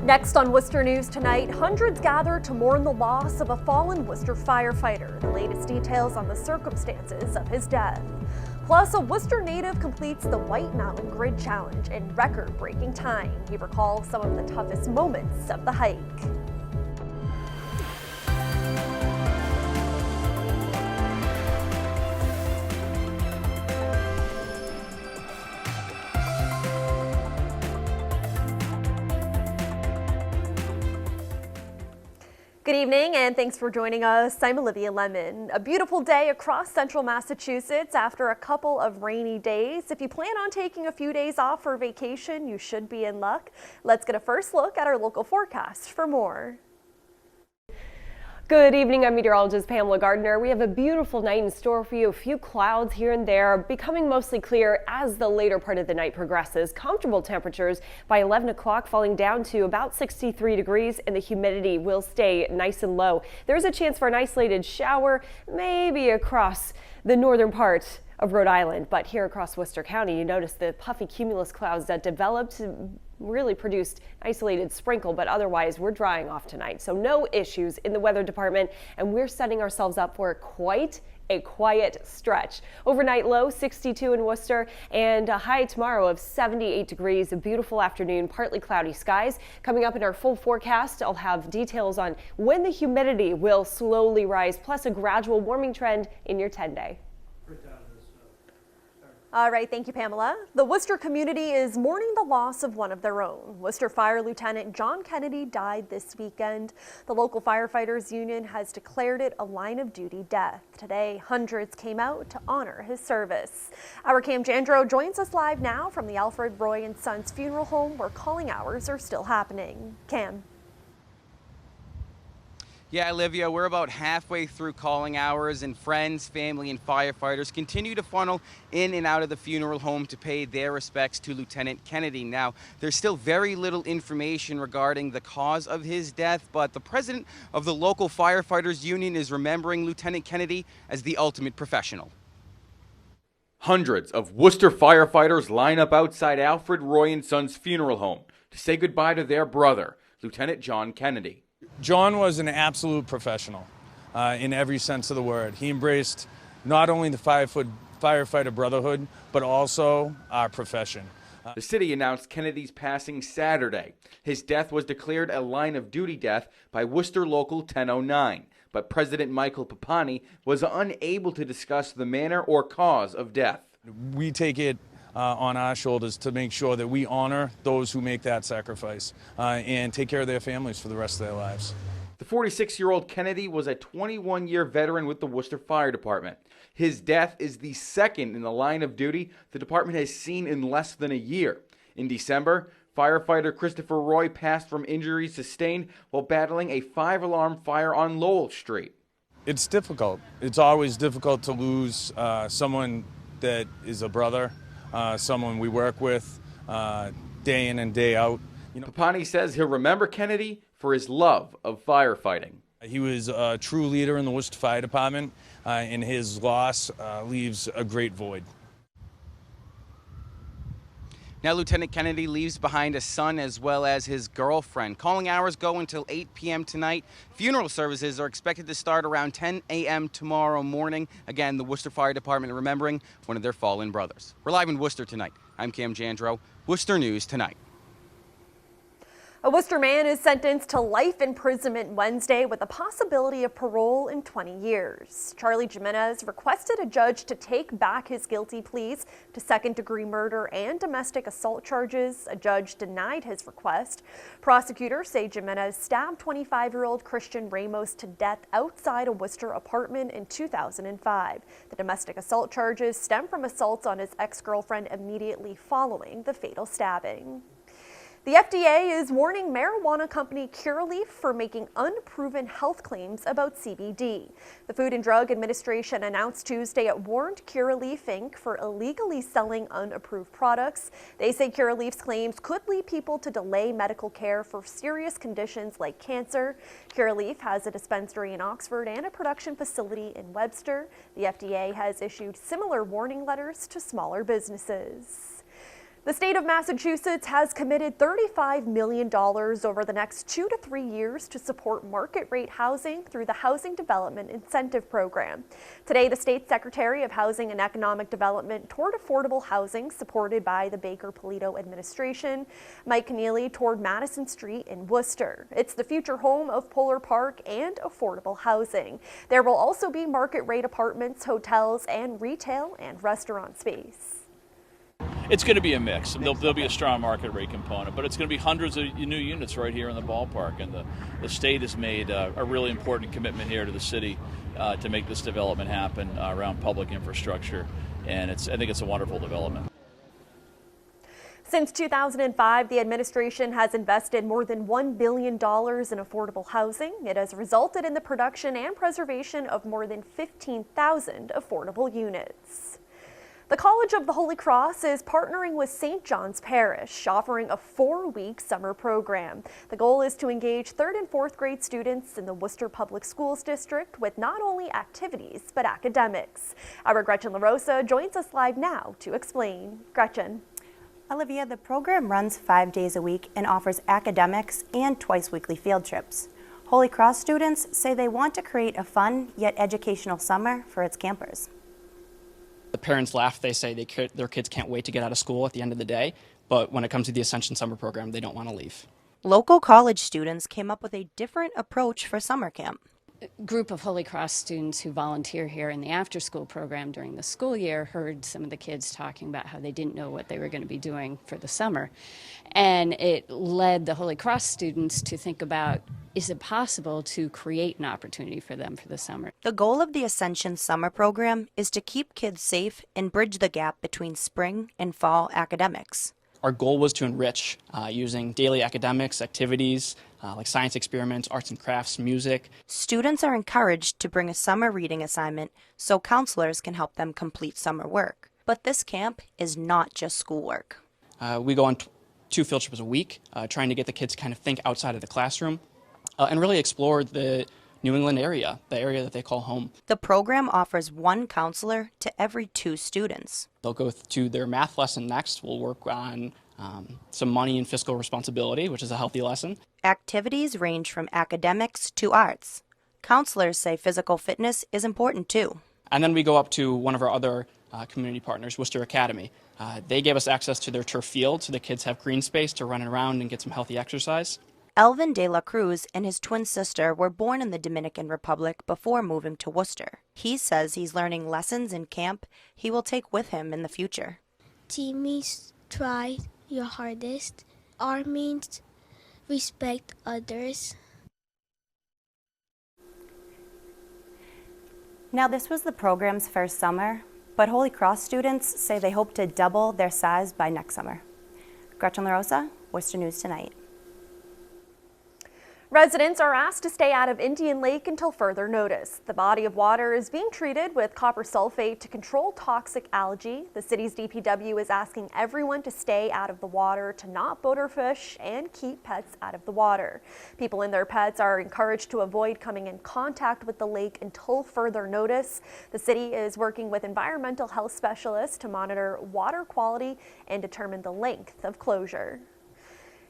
Next on Worcester News tonight, hundreds gather to mourn the loss of a fallen Worcester firefighter. The latest details on the circumstances of his death. Plus, a Worcester native completes the White Mountain Grid Challenge in record-breaking time. He recalls some of the toughest moments of the hike. Good evening and thanks for joining us. I'm Olivia Lemon. A beautiful day across central Massachusetts after a couple of rainy days. If you plan on taking a few days off for vacation, you should be in luck. Let's get a first look at our local forecast for more. Good evening, I'm meteorologist Pamela Gardner. We have a beautiful night in store for you. A few clouds here and there, becoming mostly clear as the later part of the night progresses. Comfortable temperatures by 11 o'clock falling down to about 63 degrees, and the humidity will stay nice and low. There's a chance for an isolated shower, maybe across the northern part of Rhode Island, but here across Worcester County, you notice the puffy cumulus clouds that developed really produced isolated sprinkle, but otherwise we're drying off tonight. So no issues in the weather department, and we're setting ourselves up for quite a quiet stretch. Overnight low 62 in Worcester and a high tomorrow of 78 degrees. A beautiful afternoon, partly cloudy skies. Coming up in our full forecast, I'll have details on when the humidity will slowly rise, plus a gradual warming trend in your 10-day. All right, thank you, Pamela. The Worcester community is mourning the loss of one of their own. Worcester Fire Lieutenant John Kennedy died this weekend. The local firefighters union has declared it a line of duty death. Today, hundreds came out to honor his service. Our Cam Jandro joins us live now from the Alfred Roy and Sons Funeral Home, where calling hours are still happening. Cam. Yeah, Olivia, we're about halfway through calling hours, and friends, family, and firefighters continue to funnel in and out of the funeral home to pay their respects to Lieutenant Kennedy. Now, there's still very little information regarding the cause of his death, but the president of the local firefighters union is remembering Lieutenant Kennedy as the ultimate professional. Hundreds of Worcester firefighters line up outside Alfred Roy and Sons Funeral Home to say goodbye to their brother, Lieutenant John Kennedy. John was an absolute professional in every sense of the word. He embraced not only the firefighter brotherhood, but also our profession. The city announced Kennedy's passing Saturday. His death was declared a line of duty death by Worcester Local 1009, but President Michael Papani was unable to discuss the manner or cause of death. We take it on our shoulders to make sure that we honor those who make that sacrifice and take care of their families for the rest of their lives. The 46-year-old Kennedy was a 21-year veteran with the Worcester Fire Department. His death is the second in the line of duty the department has seen in less than a year. In December, firefighter Christopher Roy passed from injuries sustained while battling a 5-alarm fire on Lowell Street. It's difficult. It's always difficult to lose someone that is a brother. Someone we work with day in and day out. Papani says he'll remember Kennedy for his love of firefighting. He was a true leader in the Worcester Fire Department, and his loss leaves a great void. Now, Lieutenant Kennedy leaves behind a son as well as his girlfriend. Calling hours go until 8 p.m. tonight. Funeral services are expected to start around 10 a.m. tomorrow morning. Again, the Worcester Fire Department remembering one of their fallen brothers. We're live in Worcester tonight. I'm Cam Jandro, Worcester News Tonight. A Worcester man is sentenced to life imprisonment Wednesday with a possibility of parole in 20 years. Charlie Jimenez requested a judge to take back his guilty pleas to second-degree murder and domestic assault charges. A judge denied his request. Prosecutors say Jimenez stabbed 25-year-old Christian Ramos to death outside a Worcester apartment in 2005. The domestic assault charges stem from assaults on his ex-girlfriend immediately following the fatal stabbing. The FDA is warning marijuana company Curaleaf for making unproven health claims about CBD. The Food and Drug Administration announced Tuesday it warned Curaleaf Inc. for illegally selling unapproved products. They say Curaleaf's claims could lead people to delay medical care for serious conditions like cancer. Curaleaf has a dispensary in Oxford and a production facility in Webster. The FDA has issued similar warning letters to smaller businesses. The state of Massachusetts has committed $35 million over the next 2 to 3 years to support market rate housing through the Housing Development Incentive Program. Today, the state Secretary of Housing and Economic Development toured affordable housing supported by the Baker-Polito administration. Mike Keneally toured Madison Street in Worcester. It's the future home of Polar Park and affordable housing. There will also be market rate apartments, hotels, and retail and restaurant space. It's going to be a mix. There'll be a strong market rate component, but it's going to be hundreds of new units right here in the ballpark. And the state has made a really important commitment here to the city to make this development happen around public infrastructure. And I think it's a wonderful development. Since 2005, the administration has invested more than $1 billion in affordable housing. It has resulted in the production and preservation of more than 15,000 affordable units. The College of the Holy Cross is partnering with St. John's Parish, offering a 4-week summer program. The goal is to engage 3rd and 4th grade students in the Worcester Public Schools District with not only activities, but academics. Our Gretchen LaRosa joins us live now to explain. Gretchen. Olivia, the program runs 5 days a week and offers academics and twice-weekly field trips. Holy Cross students say they want to create a fun yet educational summer for its campers. The parents laugh. They say their kids can't wait to get out of school at the end of the day, but when it comes to the Ascension summer program, they don't want to leave. Local college students came up with a different approach for summer camp. Group of Holy Cross students who volunteer here in the after-school program during the school year heard some of the kids talking about how they didn't know what they were going to be doing for the summer. And it led the Holy Cross students to think about, is it possible to create an opportunity for them for the summer? The goal of the Ascension summer program is to keep kids safe and bridge the gap between spring and fall academics. Our goal was to enrich using daily academics, activities, like science experiments, arts and crafts, music. Students are encouraged to bring a summer reading assignment so counselors can help them complete summer work. But this camp is not just schoolwork. We go on 2 field trips a week, trying to get the kids to kind of think outside of the classroom and really explore the New England area, the area that they call home. The program offers 1 counselor to every 2 students. They'll go to their math lesson next. We'll work on some money and fiscal responsibility, which is a healthy lesson. Activities range from academics to arts. Counselors say physical fitness is important too. And then we go up to one of our other community partners, Worcester Academy. They gave us access to their turf field so the kids have green space to run around and get some healthy exercise. Elvin de la Cruz and his twin sister were born in the Dominican Republic before moving to Worcester. He says he's learning lessons in camp he will take with him in the future. T means try your hardest. R means respect others. Now, this was the program's first summer, but Holy Cross students say they hope to double their size by next summer. Gretchen LaRosa, Worcester News Tonight. Residents are asked to stay out of Indian Lake until further notice. The body of water is being treated with copper sulfate to control toxic algae. The city's DPW is asking everyone to stay out of the water, to not boat or fish, and keep pets out of the water. People and their pets are encouraged to avoid coming in contact with the lake until further notice. The city is working with environmental health specialists to monitor water quality and determine the length of closure.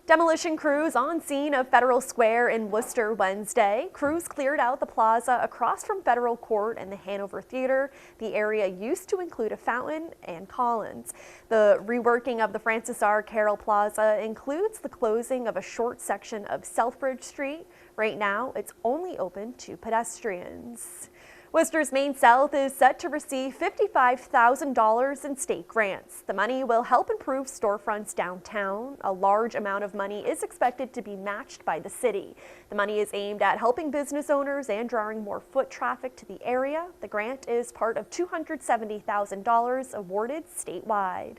Demolition crews on scene of Federal Square in Worcester Wednesday. Crews cleared out the plaza across from Federal Court and the Hanover Theater. The area used to include a fountain and Collins. The reworking of the Francis R. Carroll Plaza includes the closing of a short section of Southbridge Street. Right now, it's only open to pedestrians. Worcester's Main South is set to receive $55,000 in state grants. The money will help improve storefronts downtown. A large amount of money is expected to be matched by the city. The money is aimed at helping business owners and drawing more foot traffic to the area. The grant is part of $270,000 awarded statewide.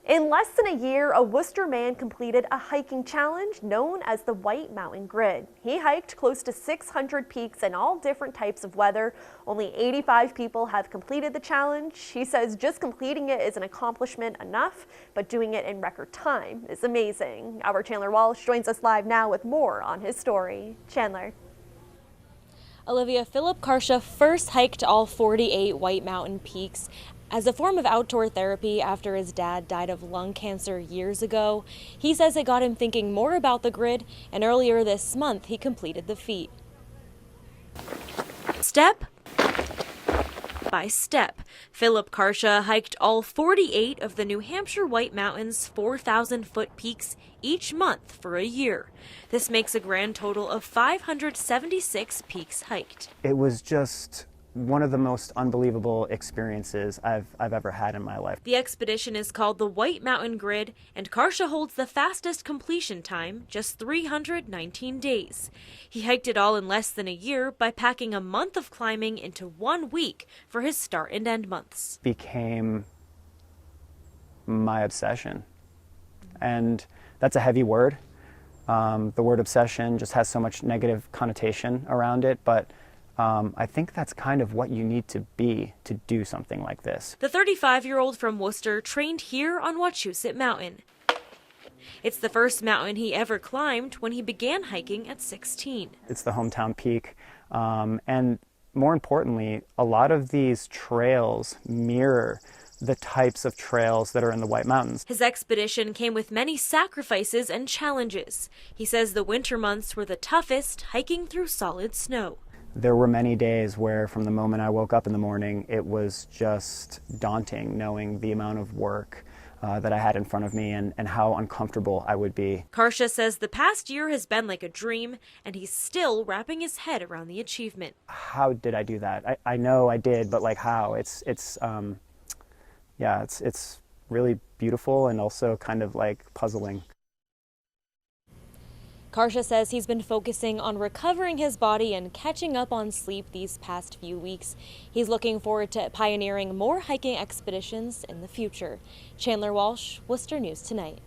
In less than a year, a Worcester man completed a hiking challenge known as the White Mountain Grid. He hiked close to 600 peaks in all different types of weather. Only 85 people have completed the challenge. He says just completing it is an accomplishment enough, but doing it in record time is amazing. Our Chandler Walsh joins us live now with more on his story. Chandler. Olivia, Philip Karsha first hiked all 48 White Mountain peaks As a form of outdoor therapy after his dad died of lung cancer years ago, he says it got him thinking more about the grid, and earlier this month he completed the feat. Step by step, Philip Karsha hiked all 48 of the New Hampshire White Mountains' 4,000-foot peaks each month for a year. This makes a grand total of 576 peaks hiked. It was just one of the most unbelievable experiences I've ever had in my life. The expedition is called the White Mountain Grid, and Karsha holds the fastest completion time, just 319 days. He hiked it all in less than a year by packing a month of climbing into 1 week for his start and end months. Became my obsession, and that's a heavy word. The word obsession just has so much negative connotation around it, but I think that's kind of what you need to be to do something like this. The 35-year-old from Worcester trained here on Wachusett Mountain. It's the first mountain he ever climbed when he began hiking at 16. It's the hometown peak, and more importantly, a lot of these trails mirror the types of trails that are in the White Mountains. His expedition came with many sacrifices and challenges. He says the winter months were the toughest, hiking through solid snow. There were many days where from the moment I woke up in the morning, it was just daunting knowing the amount of work that I had in front of me and how uncomfortable I would be. Karsha says the past year has been like a dream, and he's still wrapping his head around the achievement. How did I do that? I know I did, but like how? It's really beautiful and also kind of like puzzling. Karsha says he's been focusing on recovering his body and catching up on sleep these past few weeks. He's looking forward to pioneering more hiking expeditions in the future. Chandler Walsh, Worcester News Tonight.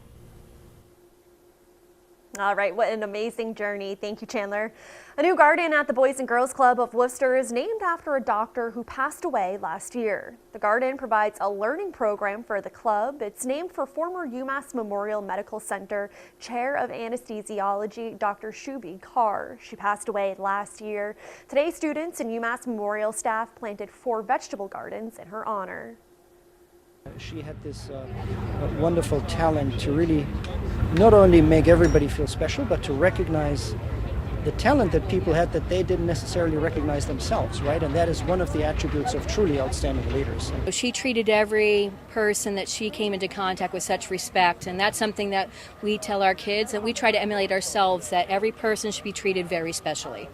All right, what an amazing journey. Thank you, Chandler. A new garden at the Boys and Girls Club of Worcester is named after a doctor who passed away last year. The garden provides a learning program for the club. It's named for former UMass Memorial Medical Center Chair of Anesthesiology, Dr. Shoobys Garden. She passed away last year. Today, students and UMass Memorial staff planted 4 vegetable gardens in her honor. She had this wonderful talent to really not only make everybody feel special, but to recognize the talent that people had that they didn't necessarily recognize themselves, right? And that is one of the attributes of truly outstanding leaders. She treated every person that she came into contact with such respect, and that's something that we tell our kids, and we try to emulate ourselves, that every person should be treated very specially.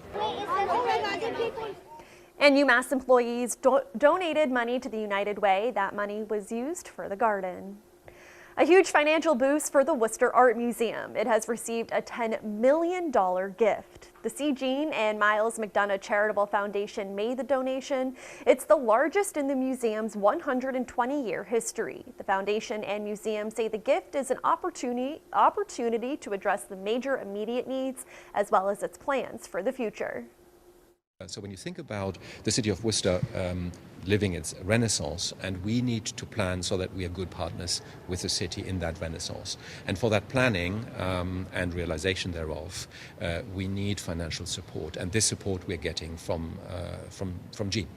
And UMass employees donated money to the United Way. That money was used for the garden. A huge financial boost for the Worcester Art Museum. It has received a $10 million gift. The C. Jean and Miles McDonough Charitable Foundation made the donation. It's the largest in the museum's 120-year history. The foundation and museum say the gift is an opportunity to address the major immediate needs as well as its plans for the future. So when you think about the city of Worcester living its renaissance, and we need to plan so that we are good partners with the city in that renaissance. And for that planning and realization thereof, we need financial support. And this support we're getting from Jean.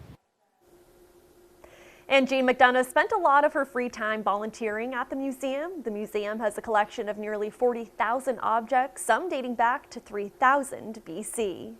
And Jean McDonough spent a lot of her free time volunteering at the museum. The museum has a collection of nearly 40,000 objects, some dating back to 3000 BC.